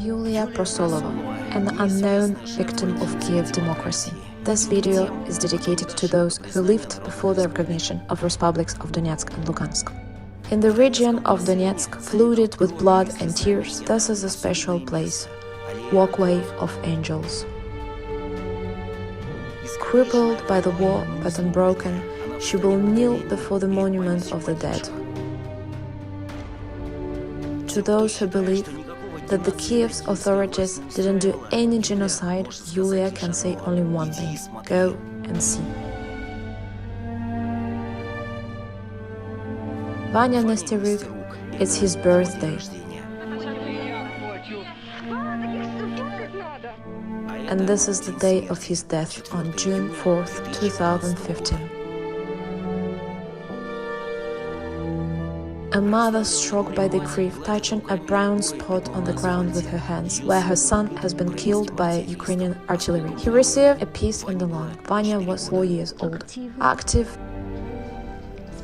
Yulia Prosolova, an unknown victim of Kiev democracy. This video is dedicated to those who lived before the recognition of republics of Donetsk and Lugansk. In the region of Donetsk, flooded with blood and tears, this is a special place, Walkway of Angels. Crippled by the war but unbroken, she will kneel before the monument of the dead. To those who believe that the Kiev's authorities didn't do any genocide, Yulia can say only one thing: go and see. Vanya Nesteruk, it's his birthday. And this is the day of his death on June 4th, 2015. A mother struck by the grief, touching a brown spot on the ground with her hands, where her son has been killed by Ukrainian artillery. He received a piece in the lung. Vanya was 4 years old, active,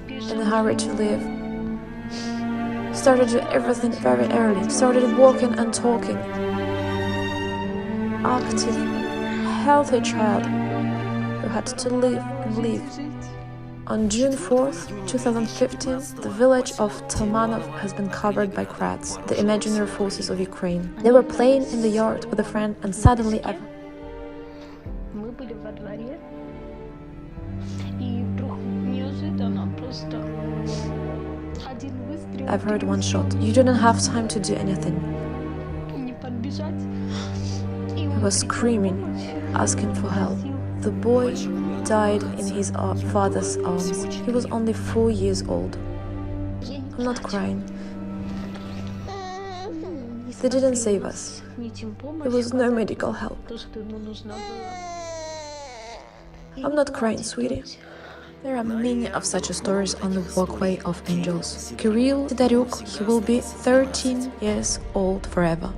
in a hurry to live. Started to do everything very early, started walking and talking. Active, healthy child who had to live and live. On June 4th, 2015, the village of Talmanov has been covered by Krats, the imaginary forces of Ukraine. They were playing in the yard with a friend and suddenly I've heard one shot. You didn't have time to do anything. He was screaming, asking for help. The boy died in his father's arms. He was only 4 years old. I'm not crying. They didn't save us. There was no medical help. I'm not crying, sweetie. There are many of such stories on the Walkway of Angels. Kirill Sidaruk, he will be 13 years old forever.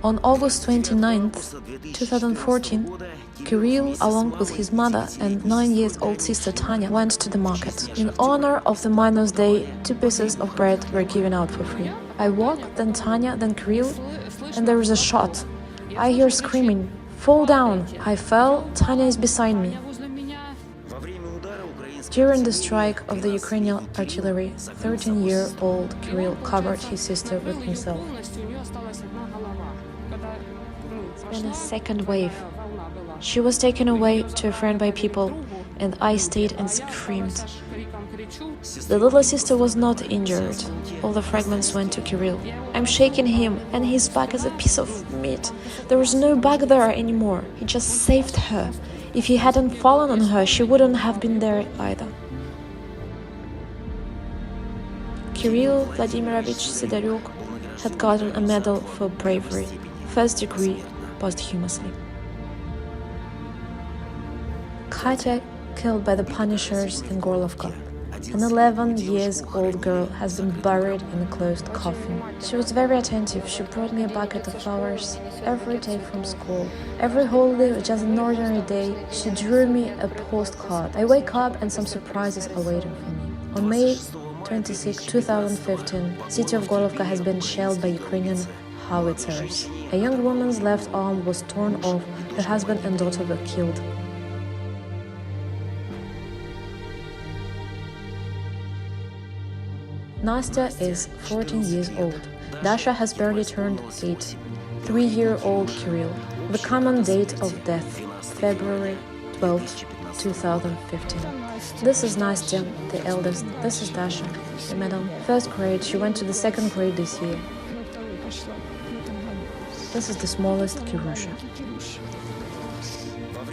On August 29th, 2014, Kirill, along with his mother and 9-year-old sister Tanya, went to the market. In honor of the Miners' Day, 2 pieces of bread were given out for free. I walk, then Tanya, then Kirill, and there is a shot. I hear screaming, "Fall down!" I fell, Tanya is beside me. During the strike of the Ukrainian artillery, 13-year-old Kirill covered his sister with himself. It's been a second wave. She was taken away to a friend by people, and I stayed and screamed. The little sister was not injured. All the fragments went to Kirill. I'm shaking him, and his back is a piece of meat. There was no back there anymore. He just saved her. If he hadn't fallen on her, she wouldn't have been there either. Kirill Vladimirovich Sidaruk had gotten a medal for bravery, first degree, posthumously. Katya, killed by the Punishers in Gorlovka. An 11-year-old girl has been buried in a closed coffin. She was very attentive. She brought me a bucket of flowers every day from school. Every holiday was just an ordinary day. She drew me a postcard. I wake up and some surprises are waiting for me. On May 26, 2015, city of Gorlovka has been shelled by Ukrainian howitzers. A young woman's left arm was torn off. Her husband and daughter were killed. Nastya is 14 years old. Dasha has barely turned 8. 3-year-old Kirill. The common date of death, February 12, 2015. This is Nastya, the eldest. This is Dasha, the middle. First grade, she went to the second grade this year. This is the smallest, Kirusha.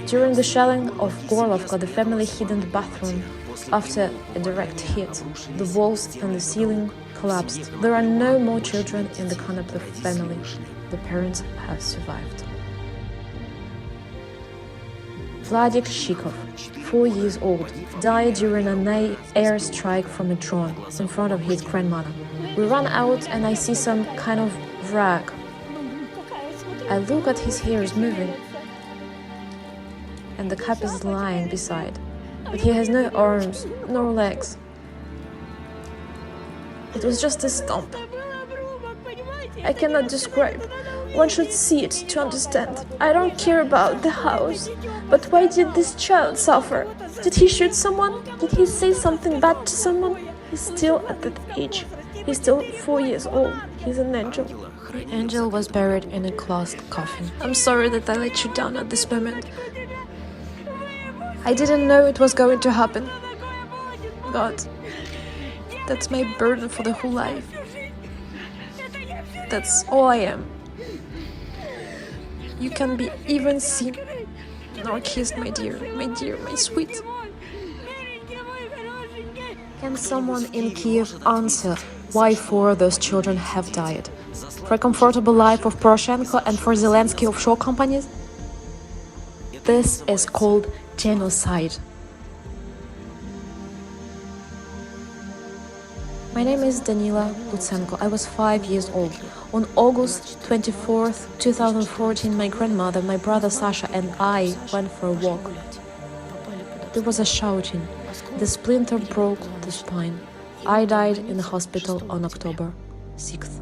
During the shelling of Gorlovka, the family hid in the bathroom. After a direct hit, the walls and the ceiling collapsed. There are no more children in the Konoplev family. The parents have survived. Vladik Shikov, 4 years old, died during an air strike from a drone in front of his grandmother. We run out and I see some kind of wreck. I look at his hair is moving, and the cap is lying beside. But he has no arms, no legs. It was just a stump. I cannot describe. One should see it to understand. I don't care about the house. But why did this child suffer? Did he shoot someone? Did he say something bad to someone? He's still at that age. He's still 4 years old. He's an angel. The angel was buried in a closed coffin. I'm sorry that I let you down at this moment. I didn't know it was going to happen. God, that's my burden for the whole life. That's all I am. You can be even seen nor kissed, my dear, my sweet. Can someone in Kiev answer why 4 of those children have died? For a comfortable life of Poroshenko and for Zelensky offshore companies? This is called genocide. My name is Danila Lutsenko. I was 5 years old. On August 24th, 2014, my grandmother, my brother Sasha and I went for a walk. There was a shouting. The splinter broke the spine. I died in the hospital on October 6th.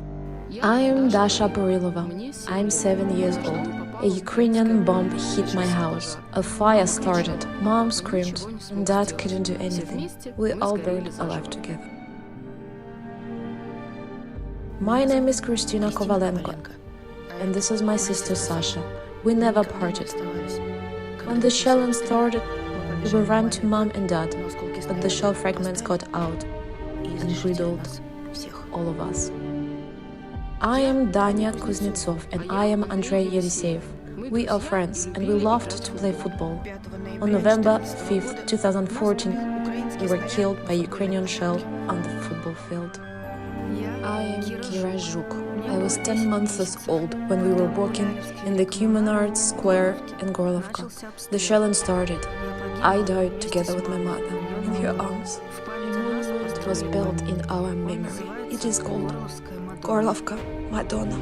I am Dasha Borilova. I'm 7 years old. A Ukrainian bomb hit my house. A fire started. Mom screamed, and Dad couldn't do anything. We all burned alive together. My name is Kristina Kovalenko, and this is my sister Sasha. We never parted. When the shelling started, we ran to Mom and Dad, but the shell fragments got out and riddled all of us. I am Danya Kuznetsov and I am Andrei Yeliseyev. We are friends and we loved to play football. On November 5th, 2014, we were killed by a Ukrainian shell on the football field. I am Kira Zhuk. I was 10 months old when we were walking in the Communard Square in Gorlovka. The shelling started. I died together with my mother in her arms. It was built in our memory. It is called Gorlovka Madonna.